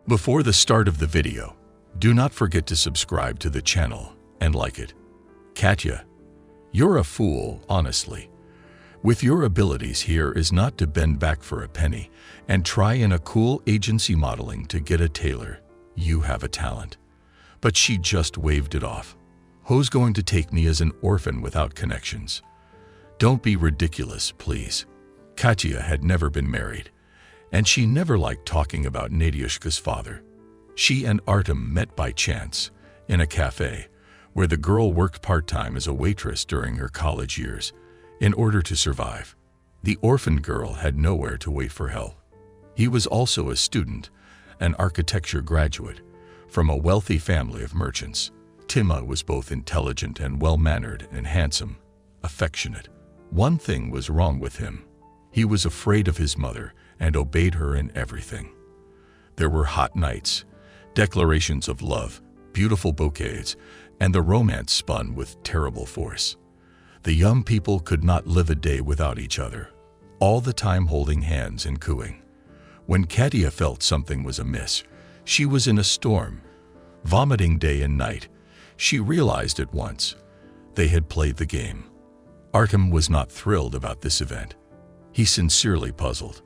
Before the start of the video, do not forget to subscribe to the channel and like it. Katya, you're a fool, honestly. With your abilities here is not to bend back for a penny and try in a cool agency modeling to get a tailor. You have a talent. But she just waved it off. Who's going to take me as an orphan without connections? Don't be ridiculous, please. Katya had never been married, and she never liked talking about Nadyushka's father. She and Artem met by chance in a cafe where the girl worked part-time as a waitress during her college years in order to survive. The orphan girl had nowhere to wait for help. He was also a student, an architecture graduate, from a wealthy family of merchants. Tima was both intelligent and well-mannered and handsome, affectionate. One thing was wrong with him. He was afraid of his mother and obeyed her in everything. There were hot nights, declarations of love, beautiful bouquets, and the romance spun with terrible force. The young people could not live a day without each other, all the time holding hands and cooing. When Katya felt something was amiss, she was in a storm, vomiting day and night. She realized at once they had played the game. Artem was not thrilled about this event. He sincerely puzzled.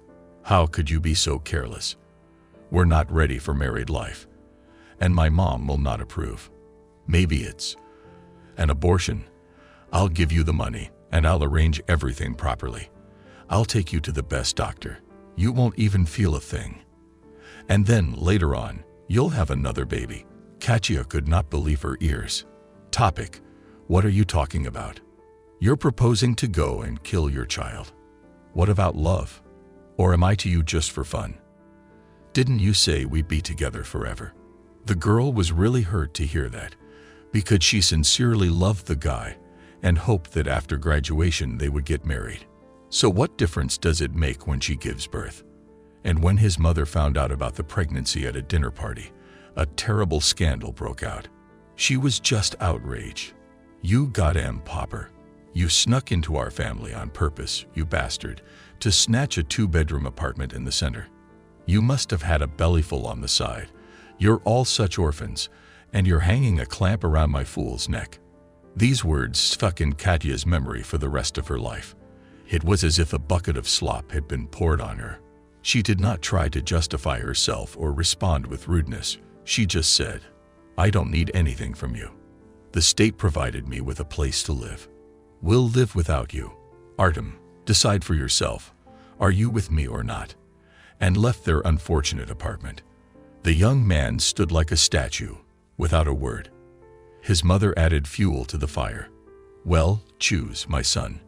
How could you be so careless? We're not ready for married life, and my mom will not approve. Maybe it's an abortion. I'll give you the money, and I'll arrange everything properly. I'll take you to the best doctor. You won't even feel a thing. And then, later on, you'll have another baby. Katya could not believe her ears. Topic: what are you talking about? You're proposing to go and kill your child. What about love? Or am I to you just for fun? Didn't you say we'd be together forever? The girl was really hurt to hear that, because she sincerely loved the guy and hoped that after graduation they would get married. So what difference does it make when she gives birth? And when his mother found out about the pregnancy at a dinner party, a terrible scandal broke out. She was just outraged. You goddamn pauper. You snuck into our family on purpose, you bastard, to snatch a 2-bedroom apartment in the center. You must have had a bellyful on the side. You're all such orphans, and you're hanging a clamp around my fool's neck. These words stuck in Katya's memory for the rest of her life. It was as if a bucket of slop had been poured on her. She did not try to justify herself or respond with rudeness. She just said, I don't need anything from you. The state provided me with a place to live. We'll live without you. Artem, decide for yourself. Are you with me or not? And left their unfortunate apartment. The young man stood like a statue, without a word. His mother added fuel to the fire. Well, choose, my son.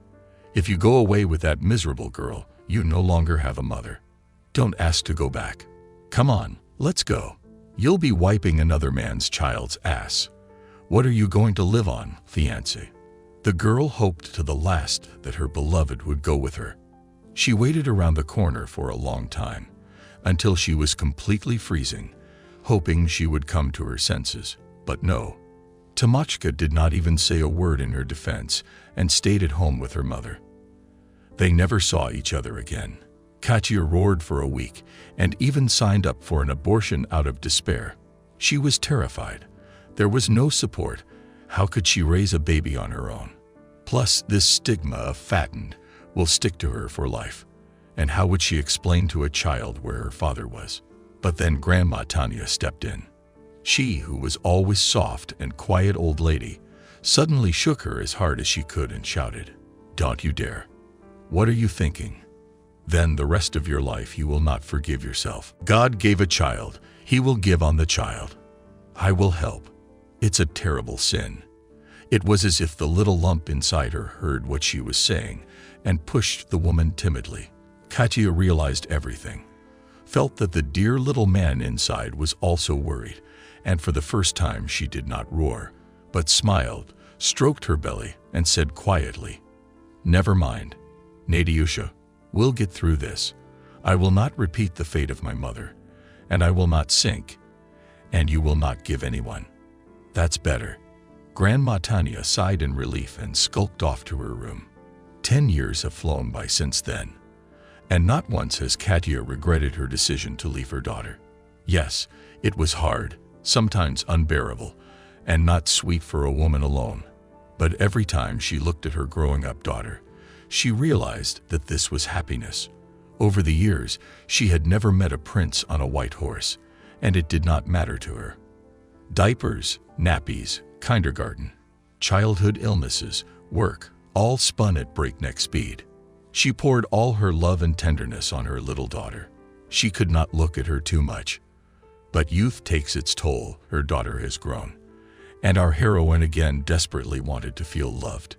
If you go away with that miserable girl, you no longer have a mother. Don't ask to go back. Come on, let's go. You'll be wiping another man's child's ass. What are you going to live on, fiancé? The girl hoped to the last that her beloved would go with her. She waited around the corner for a long time, until she was completely freezing, hoping she would come to her senses. But no. Timochka did not even say a word in her defense and stayed at home with her mother. They never saw each other again. Katya roared for a week and even signed up for an abortion out of despair. She was terrified. There was no support. How could she raise a baby on her own? Plus, this stigma of fattened will stick to her for life. And how would she explain to a child where her father was? But then Grandma Tanya stepped in. She, who was always soft and quiet old lady, suddenly shook her as hard as she could and shouted, Don't you dare. What are you thinking? Then the rest of your life you will not forgive yourself. God gave a child. He will give on the child. I will help. It's a terrible sin. It was as if the little lump inside her heard what she was saying and pushed the woman timidly. Katya realized everything, felt that the dear little man inside was also worried, and for the first time she did not roar, but smiled, stroked her belly, and said quietly, Never mind, Nadyusha, we'll get through this. I will not repeat the fate of my mother, and I will not sink, and you will not give anyone. That's better. Grandma Tanya sighed in relief and skulked off to her room. 10 years have flown by since then, and not once has Katya regretted her decision to leave her daughter. Yes, it was hard, sometimes unbearable, and not sweet for a woman alone. But every time she looked at her growing-up daughter, she realized that this was happiness. Over the years, she had never met a prince on a white horse, and it did not matter to her. Diapers, nappies, kindergarten, childhood illnesses, work, all spun at breakneck speed. She poured all her love and tenderness on her little daughter. She could not look at her too much. But youth takes its toll. Her daughter has grown, and our heroine again desperately wanted to feel loved,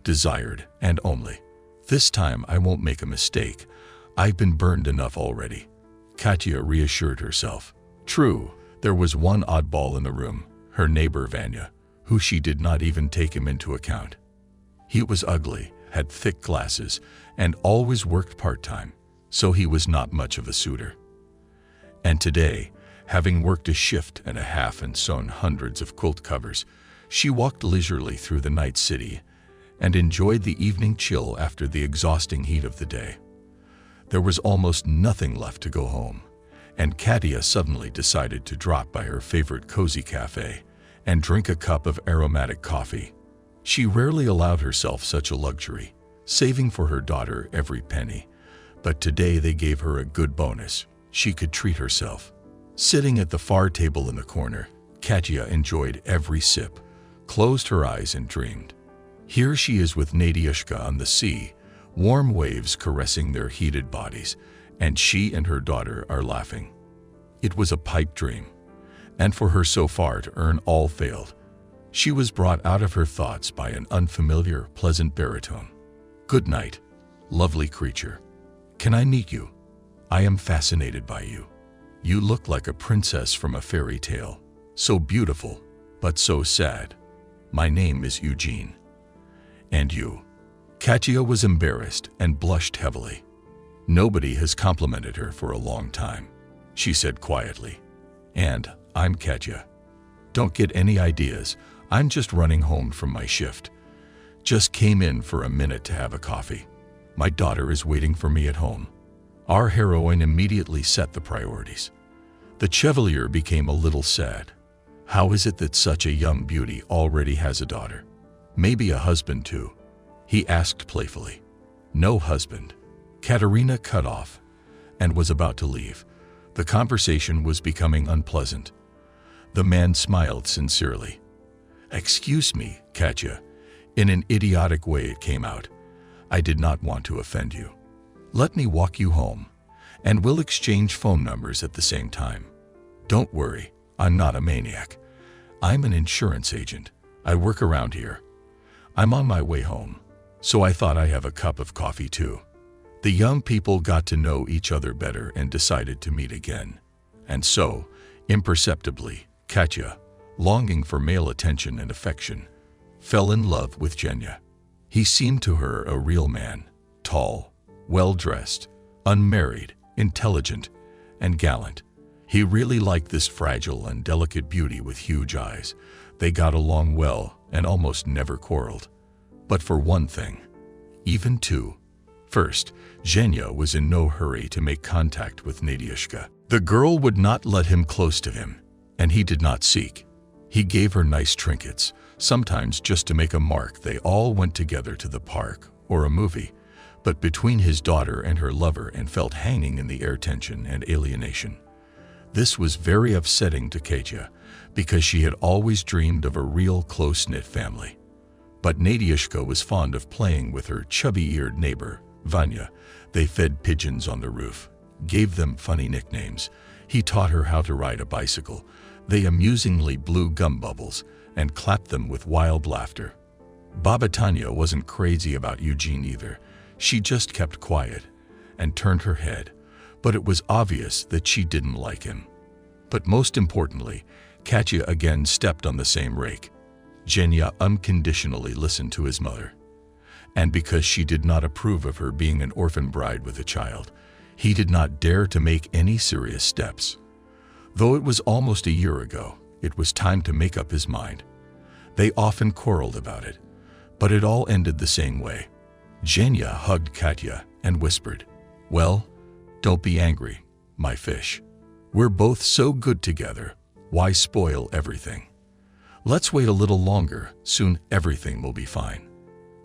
desired, and only. This time I won't make a mistake. I've been burned enough already, Katya reassured herself. True, there was one oddball in the room, her neighbor Vanya, who she did not even take him into account. He was ugly, had thick glasses, and always worked part-time, so he was not much of a suitor. And today, having worked a shift and a half and sewn hundreds of quilt covers, she walked leisurely through the night city and enjoyed the evening chill after the exhausting heat of the day. There was almost nothing left to go home, and Katya suddenly decided to drop by her favorite cozy cafe and drink a cup of aromatic coffee. She rarely allowed herself such a luxury, saving for her daughter every penny, but today they gave her a good bonus. She could treat herself. Sitting at the far table in the corner, Katya enjoyed every sip, closed her eyes and dreamed. Here she is with Nadyushka on the sea, warm waves caressing their heated bodies, and she and her daughter are laughing. It was a pipe dream, and for her so far to earn all failed. She was brought out of her thoughts by an unfamiliar, pleasant baritone. "Good night, lovely creature. Can I meet you? I am fascinated by you. You look like a princess from a fairy tale, so beautiful, but so sad. My name is Eugene. And you?" Katya was embarrassed and blushed heavily. "Nobody has complimented her for a long time," she said quietly. "And I'm Katya. Don't get any ideas. I'm just running home from my shift. Just came in for a minute to have a coffee. My daughter is waiting for me at home." Our heroine immediately set the priorities. The Chevalier became a little sad. How is it that such a young beauty already has a daughter? Maybe a husband too? He asked playfully. "No husband." Katerina cut off and was about to leave. The conversation was becoming unpleasant. The man smiled sincerely. "Excuse me, Katya." In an idiotic way it came out. "I did not want to offend you. Let me walk you home, and we'll exchange phone numbers at the same time. Don't worry, I'm not a maniac. I'm an insurance agent. I work around here. I'm on my way home, so I thought I'd have a cup of coffee too." The young people got to know each other better and decided to meet again. And so, imperceptibly, Katya, longing for male attention and affection, fell in love with Genya. He seemed to her a real man, tall, well-dressed, unmarried, intelligent, and gallant. He really liked this fragile and delicate beauty with huge eyes. They got along well and almost never quarreled. But for one thing, even two. First, Genya was in no hurry to make contact with Nadyushka. The girl would not let him close to him, and he did not seek. He gave her nice trinkets, sometimes just to make a mark. They all went together to the park or a movie, but between his daughter and her lover and felt hanging in the air tension and alienation. This was very upsetting to Katya, because she had always dreamed of a real close-knit family. But Nadyushka was fond of playing with her chubby-eared neighbor, Vanya. They fed pigeons on the roof, gave them funny nicknames. He taught her how to ride a bicycle. They amusingly blew gum bubbles and clapped them with wild laughter. Baba Tanya wasn't crazy about Eugene either. She just kept quiet and turned her head, but it was obvious that she didn't like him. But most importantly, Katya again stepped on the same rake. Genya unconditionally listened to his mother. And because she did not approve of her being an orphan bride with a child, he did not dare to make any serious steps. Though it was almost a year ago, it was time to make up his mind. They often quarreled about it, but it all ended the same way. Genya hugged Katya and whispered, "Well, don't be angry, my fish. We're both so good together. Why spoil everything? Let's wait a little longer. Soon everything will be fine.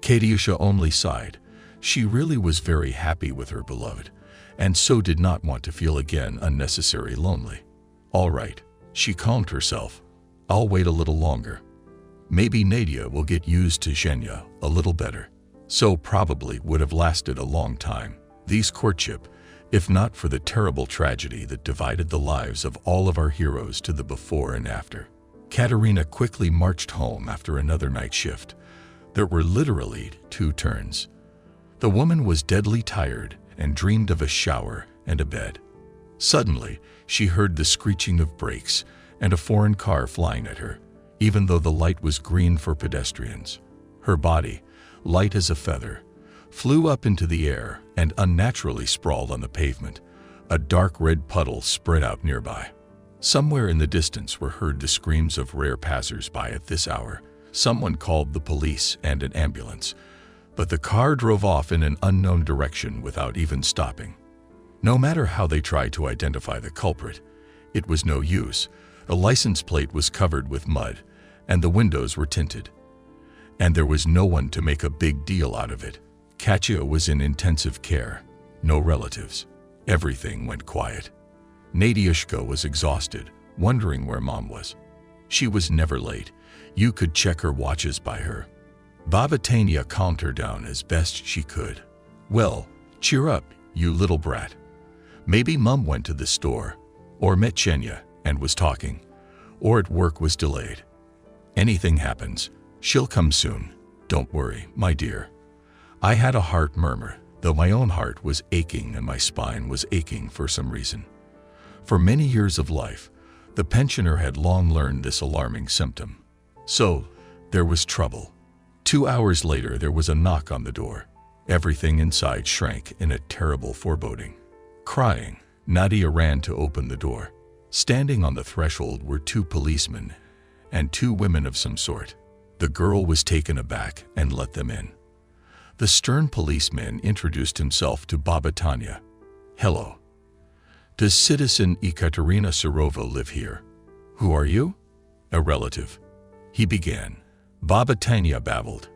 Katiusha only sighed. She really was very happy with her beloved, and so did not want to feel again unnecessary lonely. All right, she calmed herself. I'll wait a little longer. Maybe Nadia will get used to Zhenya a little better. So probably would have lasted a long time, these courtship, if not for the terrible tragedy that divided the lives of all of our heroes to the before and after. Katerina quickly marched home after another night shift. There were literally 2 turns. The woman was deadly tired and dreamed of a shower and a bed. Suddenly, she heard the screeching of brakes and a foreign car flying at her, even though the light was green for pedestrians. Her body, light as a feather, flew up into the air and unnaturally sprawled on the pavement. A dark red puddle spread out nearby. Somewhere in the distance were heard the screams of rare passers-by at this hour. Someone called the police and an ambulance, but the car drove off in an unknown direction without even stopping. No matter how they tried to identify the culprit, it was no use. The license plate was covered with mud, and the windows were tinted. And there was no one to make a big deal out of it. Katya was in intensive care. No relatives. Everything went quiet. Nadiushka was exhausted, wondering where Mom was. She was never late. You could check her watches by her. Baba Tanya calmed her down as best she could. Well, cheer up, you little brat. Maybe Mom went to the store, or met Zhenya and was talking, or at work was delayed. Anything happens, she'll come soon. Don't worry, my dear. I had a heart murmur, though my own heart was aching and my spine was aching for some reason. For many years of life, the pensioner had long learned this alarming symptom. So, there was trouble. 2 hours later, there was a knock on the door. Everything inside shrank in a terrible foreboding. Crying, Nadia ran to open the door. Standing on the threshold were 2 policemen and 2 women of some sort. The girl was taken aback and let them in. The stern policeman introduced himself to Baba Tanya. Hello. Does citizen Ekaterina Serova live here? Who are you? A relative. He began. Baba Tanya babbled.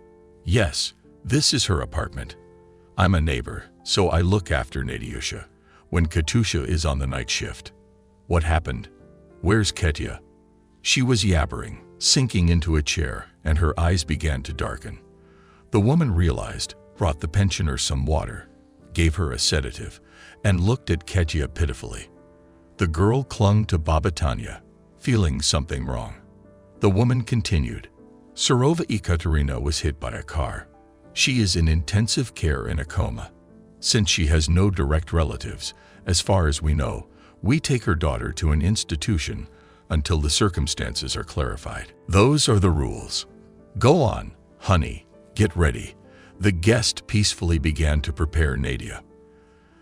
Yes, this is her apartment. I'm a neighbor, so I look after Nadiusha when Katusha is on the night shift. What happened? Where's Ketya? She was yabbering, sinking into a chair, and her eyes began to darken. The woman realized, brought the pensioner some water, gave her a sedative, and looked at Ketya pitifully. The girl clung to Baba Tanya, feeling something wrong. The woman continued. Serova Ekaterina was hit by a car. She is in intensive care in a coma. Since she has no direct relatives, as far as we know, we take her daughter to an institution until the circumstances are clarified. Those are the rules. Go on, honey, get ready. The guest peacefully began to prepare Nadia.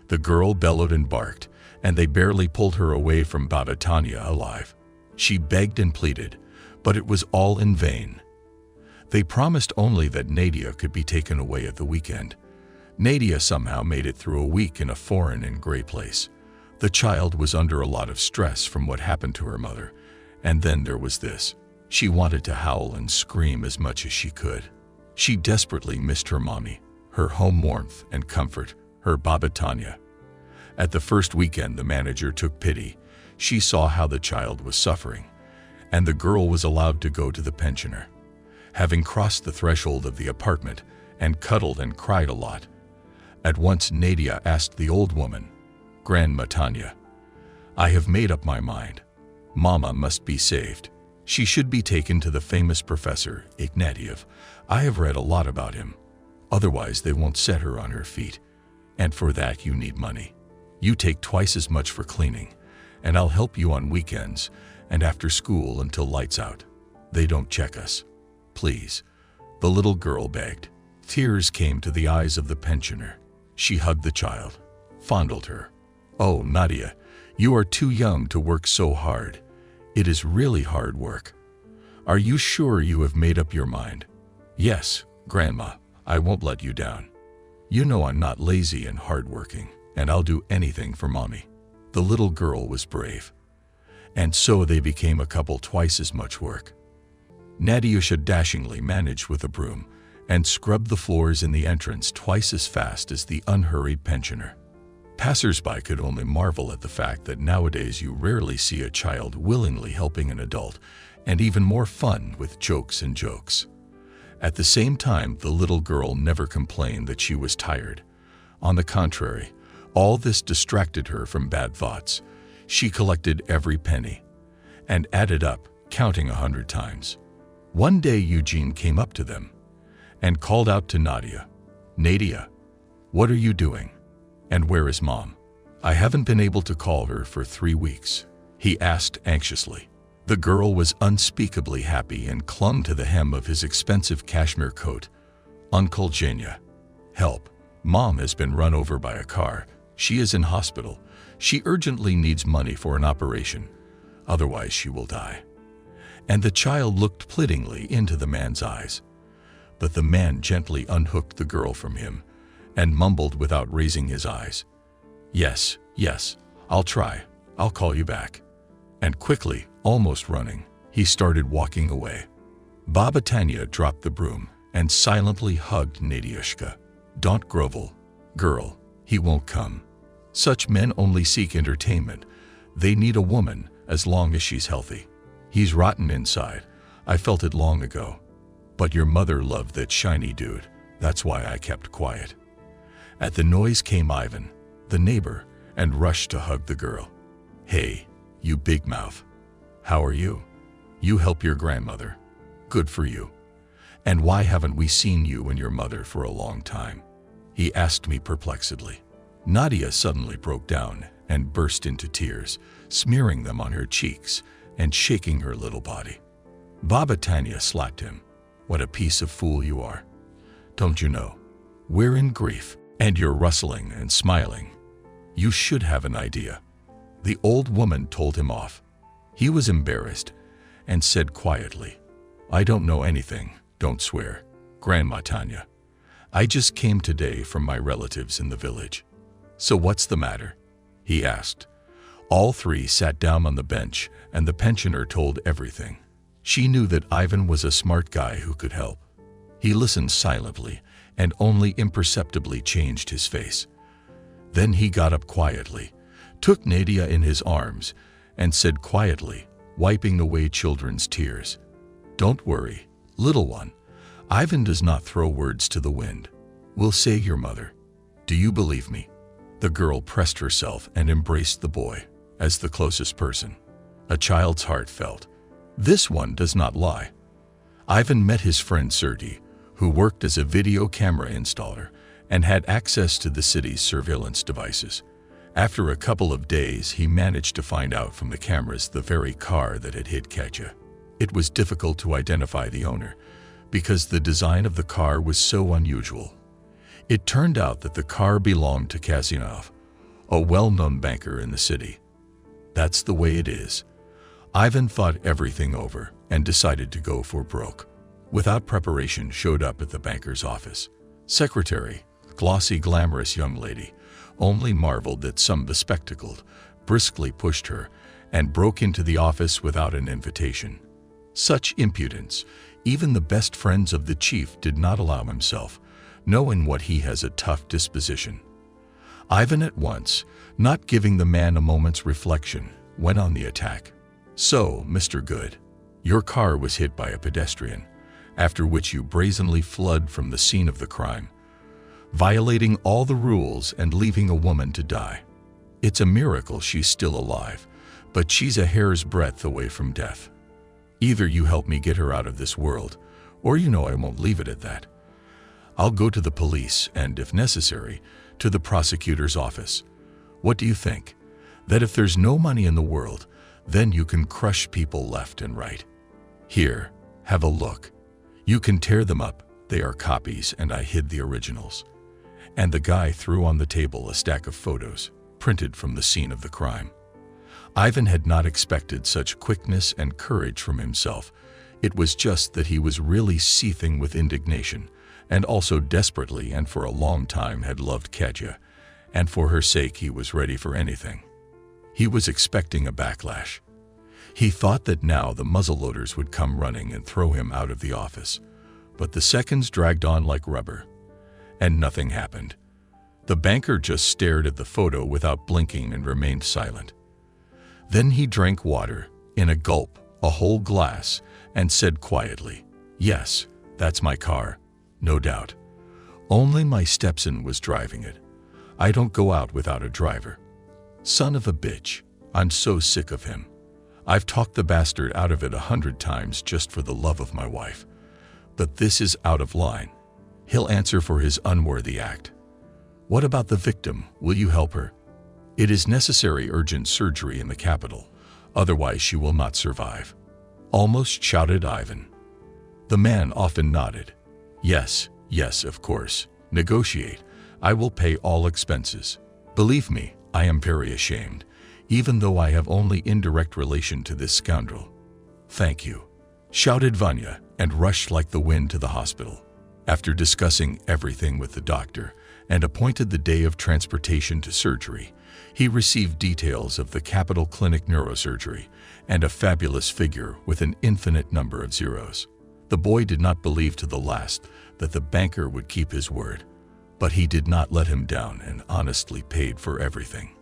The girl bellowed and barked, and they barely pulled her away from Baba Tanya alive. She begged and pleaded, but it was all in vain. They promised only that Nadia could be taken away at the weekend. Nadia somehow made it through a week in a foreign and gray place. The child was under a lot of stress from what happened to her mother, and then there was this. She wanted to howl and scream as much as she could. She desperately missed her mommy, her home warmth and comfort, her Baba Tanya. At the first weekend, the manager took pity. She saw how the child was suffering, and the girl was allowed to go to the pensioner. Having crossed the threshold of the apartment and cuddled and cried a lot, at once Nadia asked the old woman, Grandma Tanya, I have made up my mind. Mama must be saved. She should be taken to the famous professor, Ignatiev. I have read a lot about him. Otherwise, they won't set her on her feet. And for that, you need money. You take twice as much for cleaning, and I'll help you on weekends and after school until lights out. They don't check us. Please. The little girl begged. Tears came to the eyes of the pensioner. She hugged the child, fondled her. Oh, Nadia, you are too young to work so hard. It is really hard work. Are you sure you have made up your mind? Yes, Grandma, I won't let you down. You know I'm not lazy and hardworking, and I'll do anything for Mommy. The little girl was brave. and so they became a couple twice as much work. Nadyusha dashingly managed with a broom and scrubbed the floors in the entrance twice as fast as the unhurried pensioner. Passers-by could only marvel at the fact that nowadays you rarely see a child willingly helping an adult, and even more fun with jokes and jokes. At the same time, the little girl never complained that she was tired. On the contrary, all this distracted her from bad thoughts. She collected every penny and added up, counting 100 times. One day Eugene came up to them and called out to Nadia, "Nadia, what are you doing? And where is Mom? I haven't been able to call her for 3 weeks," he asked anxiously. The girl was unspeakably happy and clung to the hem of his expensive cashmere coat. "Uncle Genya, help. Mom has been run over by a car. She is in hospital. She urgently needs money for an operation. Otherwise she will die." And the child looked pleadingly into the man's eyes. But the man gently unhooked the girl from him and mumbled without raising his eyes, "Yes, yes, I'll try. I'll call you back." And quickly, almost running, he started walking away. Baba Tanya dropped the broom and silently hugged Nadyushka. "Don't grovel, girl, he won't come. Such men only seek entertainment. They need a woman as long as she's healthy. He's rotten inside. I felt it long ago. But your mother loved that shiny dude. That's why I kept quiet." At the noise came Ivan, the neighbor, and rushed to hug the girl. "Hey, you big mouth. How are you? You help your grandmother. Good for you. And why haven't we seen you and your mother for a long time?" he asked me perplexedly. Nadia suddenly broke down and burst into tears, smearing them on her cheeks and shaking her little body. Baba Tanya slapped him. "What a piece of fool you are. Don't you know? We're in grief, and you're rustling and smiling. You should have an idea." The old woman told him off. He was embarrassed and said quietly, "I don't know anything, don't swear, Grandma Tanya. I just came today from my relatives in the village." "So what's the matter?" he asked. All three sat down on the bench, and the pensioner told everything. She knew that Ivan was a smart guy who could help. He listened silently and only imperceptibly changed his face. Then he got up quietly, took Nadia in his arms, and said quietly, wiping away children's tears, "Don't worry, little one. Ivan does not throw words to the wind. We'll save your mother. Do you believe me?" The girl pressed herself and embraced the boy as the closest person. A child's heart felt. This one does not lie. Ivan met his friend Sergei, who worked as a video camera installer and had access to the city's surveillance devices. After a couple of days, he managed to find out from the cameras the very car that had hit Katya. It was difficult to identify the owner because the design of the car was so unusual. It turned out that the car belonged to Kazyanov, a well-known banker in the city. That's the way it is. Ivan thought everything over and decided to go for broke. Without preparation, showed up at the banker's office. Secretary, glossy, glamorous young lady, only marveled that some bespectacled, briskly pushed her and broke into the office without an invitation. Such impudence, even the best friends of the chief did not allow himself, knowing what he has a tough disposition. Ivan at once, not giving the man a moment's reflection, went on the attack. "So, Mr. Good, your car was hit by a pedestrian, after which you brazenly fled from the scene of the crime, violating all the rules and leaving a woman to die. It's a miracle she's still alive, but she's a hair's breadth away from death. Either you help me get her out of this world, or you know I won't leave it at that. I'll go to the police and, if necessary, to the prosecutor's office. What do you think? That if there's no money in the world, then you can crush people left and right. Here, have a look. You can tear them up. They are copies, and I hid the originals." And the guy threw on the table a stack of photos, printed from the scene of the crime. Ivan had not expected such quickness and courage from himself. It was just that he was really seething with indignation, and also desperately and for a long time had loved Katya, and for her sake he was ready for anything. He was expecting a backlash. He thought that now the muzzleloaders would come running and throw him out of the office, but the seconds dragged on like rubber, and nothing happened. The banker just stared at the photo without blinking and remained silent. Then he drank water, in a gulp, a whole glass, and said quietly, "Yes, that's my car, no doubt. Only my stepson was driving it. I don't go out without a driver. Son of a bitch, I'm so sick of him. I've talked the bastard out of it 100 times just for the love of my wife. But this is out of line. He'll answer for his unworthy act. What about the victim? Will you help her? It is necessary urgent surgery in the capital, otherwise she will not survive," almost shouted Ivan. The man often nodded. Yes, of course. Negotiate. I will pay all expenses. Believe me, I am very ashamed, even though I have only indirect relation to this scoundrel. Thank you, shouted Vanya and rushed like the wind to the hospital. After discussing everything with the doctor and appointed the day of transportation to surgery, he received details of the Capital Clinic neurosurgery and a fabulous figure with an infinite number of zeros. The boy did not believe to the last that the banker would keep his word, but he did not let him down and honestly paid for everything.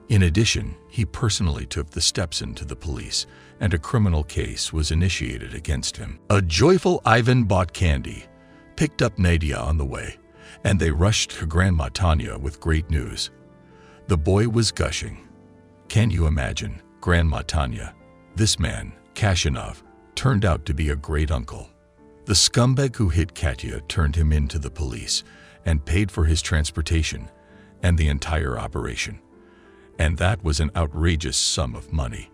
In addition, he personally took the stepson to the police, and a criminal case was initiated against him. A joyful Ivan bought candy, picked up Nadia on the way, and they rushed to Grandma Tanya with great news. The boy was gushing. Can you imagine, Grandma Tanya? This man, Kashanov, turned out to be a great uncle. The scumbag who hit Katya turned him into the police and paid for his transportation and the entire operation. And that was an outrageous sum of money.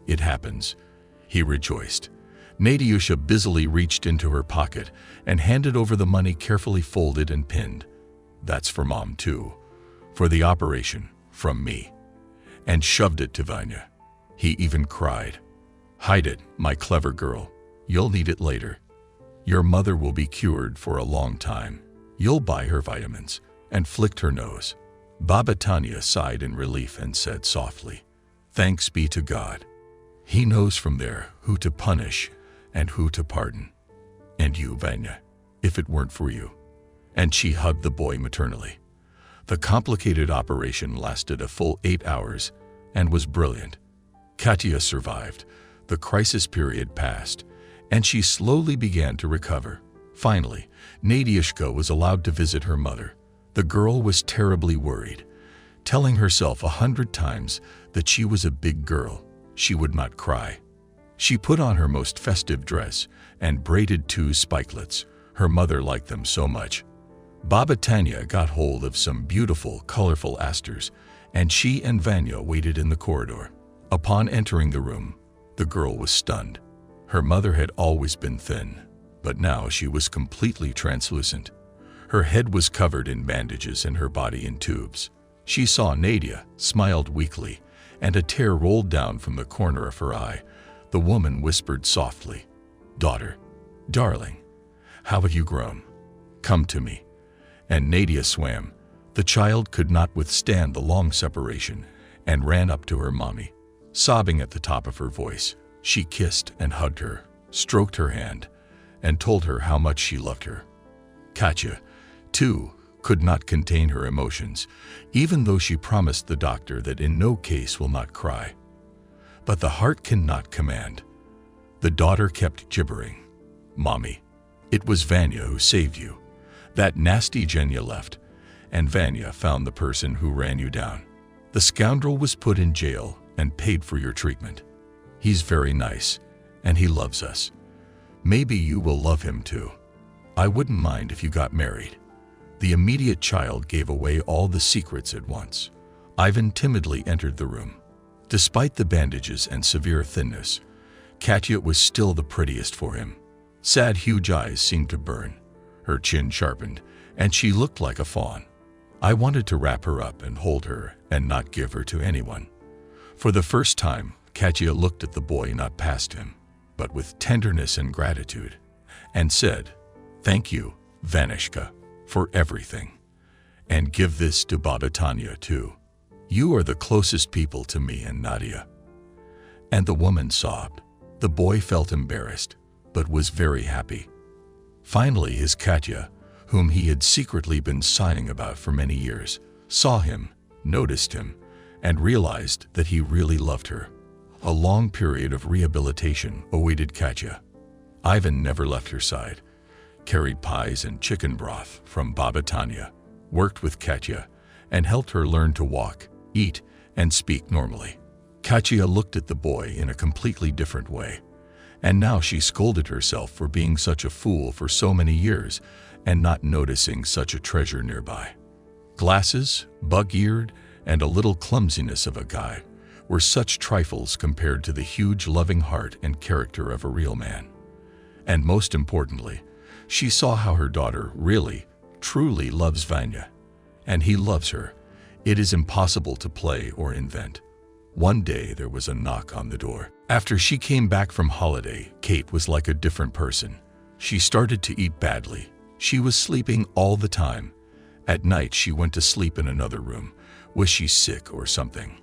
It happens, he rejoiced. Nadiusha busily reached into her pocket and handed over the money carefully folded and pinned. That's for Mom too, for the operation, from me. And shoved it to Vanya. He even cried. Hide it, my clever girl. You'll need it later. Your mother will be cured for a long time. You'll buy her vitamins. And flicked her nose. Baba Tanya sighed in relief and said softly, Thanks be to God. He knows from there who to punish and who to pardon. And you, Vanya, if it weren't for you. And she hugged the boy maternally. The complicated operation lasted a full 8 hours and was brilliant. Katya survived. The crisis period passed, and she slowly began to recover. Finally, Nadiushka was allowed to visit her mother. The girl was terribly worried, telling herself 100 times that she was a big girl. She would not cry. She put on her most festive dress and braided 2 spikelets. Her mother liked them so much. Baba Tanya got hold of some beautiful, colorful asters, and she and Vanya waited in the corridor. Upon entering the room, the girl was stunned. Her mother had always been thin, but now she was completely translucent. Her head was covered in bandages and her body in tubes. She saw Nadia, smiled weakly, and a tear rolled down from the corner of her eye. The woman whispered softly, Daughter, darling, how have you grown? Come to me. And Nadia swam. The child could not withstand the long separation and ran up to her mommy. Sobbing at the top of her voice, she kissed and hugged her, stroked her hand, and told her how much she loved her. Katya, too, could not contain her emotions, even though she promised the doctor that in no case will not cry. But the heart cannot command. The daughter kept gibbering. Mommy, it was Vanya who saved you. That nasty Genya left, and Vanya found the person who ran you down. The scoundrel was put in jail and paid for your treatment. He's very nice, and he loves us. Maybe you will love him too. I wouldn't mind if you got married. The immediate child gave away all the secrets at once. Ivan timidly entered the room. Despite the bandages and severe thinness, Katya was still the prettiest for him. Sad, huge eyes seemed to burn. Her chin sharpened, and she looked like a fawn. I wanted to wrap her up and hold her and not give her to anyone. For the first time, Katya looked at the boy not past him, but with tenderness and gratitude, and said, Thank you, Vanishka, for everything. And give this to Baba Tanya too. You are the closest people to me and Nadia. And the woman sobbed. The boy felt embarrassed, but was very happy. Finally, his Katya, whom he had secretly been sighing about for many years, saw him, noticed him, and realized that he really loved her. A long period of rehabilitation awaited Katya. Ivan never left her side, carried pies and chicken broth from Baba Tanya, worked with Katya, and helped her learn to walk, eat, and speak normally. Katya looked at the boy in a completely different way, and now she scolded herself for being such a fool for so many years and not noticing such a treasure nearby. Glasses, bug-eared, and a little clumsiness of a guy were such trifles compared to the huge loving heart and character of a real man. And most importantly, she saw how her daughter really, truly loves Vanya. And he loves her. It is impossible to play or invent. One day there was a knock on the door. After she came back from holiday, Kate was like a different person. She started to eat badly. She was sleeping all the time. At night she went to sleep in another room. Was she sick or something?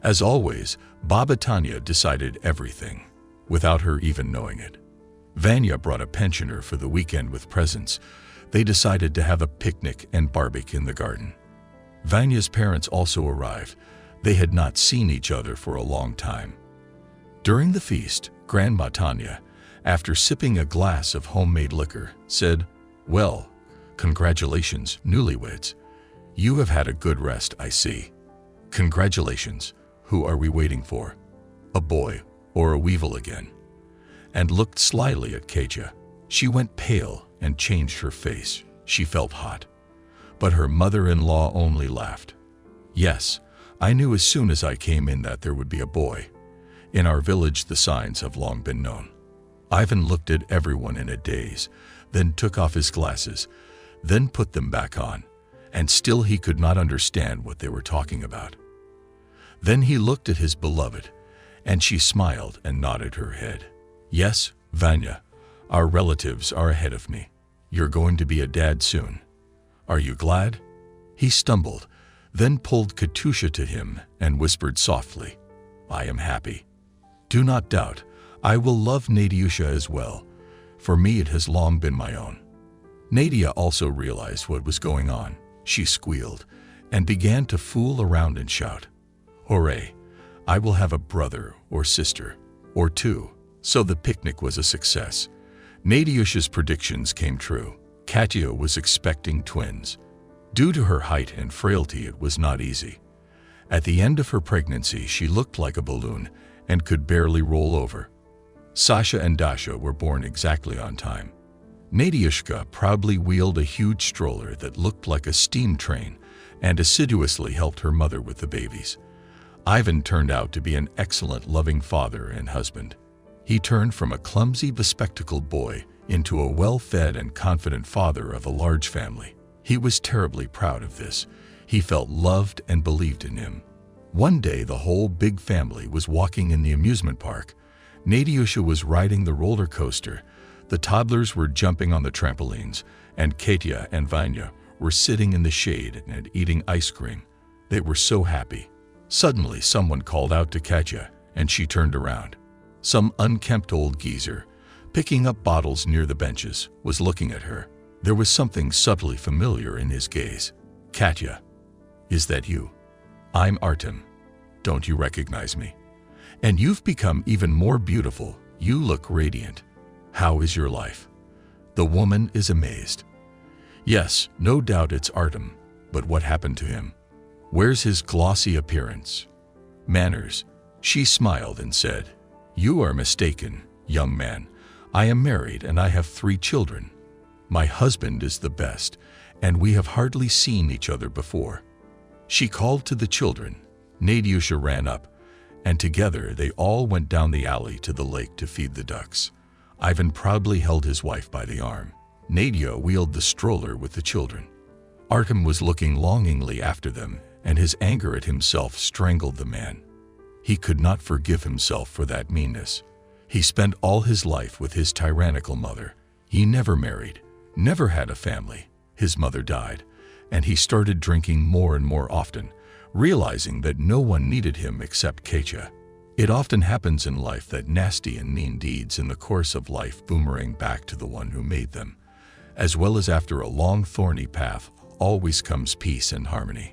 As always, Baba Tanya decided everything, without her even knowing it. Vanya brought a pensioner for the weekend with presents. They decided to have a picnic and barbecue in the garden. Vanya's parents also arrived. They had not seen each other for a long time. During the feast, Grandma Tanya, after sipping a glass of homemade liquor, said, "Well, congratulations, newlyweds. You have had a good rest, I see." "Congratulations. Who are we waiting for? A boy or a weevil again?" And looked slyly at Katya. She went pale and changed her face. She felt hot. But her mother-in-law only laughed. "Yes, I knew as soon as I came in that there would be a boy. In our village the signs have long been known." Ivan looked at everyone in a daze, then took off his glasses, then put them back on, and still he could not understand what they were talking about. Then he looked at his beloved, and she smiled and nodded her head. "Yes, Vanya, our relatives are ahead of me. You're going to be a dad soon. Are you glad?" He stumbled, then pulled Katusha to him and whispered softly, "I am happy. Do not doubt, I will love Nadiusha as well. For me it has long been my own." Nadia also realized what was going on. She squealed and began to fool around and shout, "Hooray, I will have a brother or sister, or two." So the picnic was a success. Nadiusha's predictions came true. Katya was expecting twins. Due to her height and frailty, it was not easy. At the end of her pregnancy, she looked like a balloon and could barely roll over. Sasha and Dasha were born exactly on time. Nadiushka proudly wheeled a huge stroller that looked like a steam train and assiduously helped her mother with the babies. Ivan turned out to be an excellent, loving father and husband. He turned from a clumsy, bespectacled boy into a well-fed and confident father of a large family. He was terribly proud of this. He felt loved and believed in him. One day, the whole big family was walking in the amusement park. Nadiusha was riding the roller coaster. The toddlers were jumping on the trampolines, and Katya and Vanya were sitting in the shade and eating ice cream. They were so happy. Suddenly, someone called out to Katya, and she turned around. Some unkempt old geezer, picking up bottles near the benches, was looking at her. There was something subtly familiar in his gaze. "Katya, is that you? I'm Artem. Don't you recognize me? And you've become even more beautiful. You look radiant. How is your life?" The woman is amazed. Yes, no doubt it's Artem, but what happened to him? Where's his glossy appearance? Manners? She smiled and said, "You are mistaken, young man. I am married and I have 3 children. My husband is the best, and we have hardly seen each other before." She called to the children. Nadiusha ran up, and together they all went down the alley to the lake to feed the ducks. Ivan proudly held his wife by the arm. Nadia wheeled the stroller with the children. Artem was looking longingly after them, and his anger at himself strangled the man. He could not forgive himself for that meanness. He spent all his life with his tyrannical mother. He never married, never had a family. His mother died, and he started drinking more and more often, realizing that no one needed him except Katya. It often happens in life that nasty and mean deeds in the course of life boomerang back to the one who made them, as well as after a long thorny path always comes peace and harmony.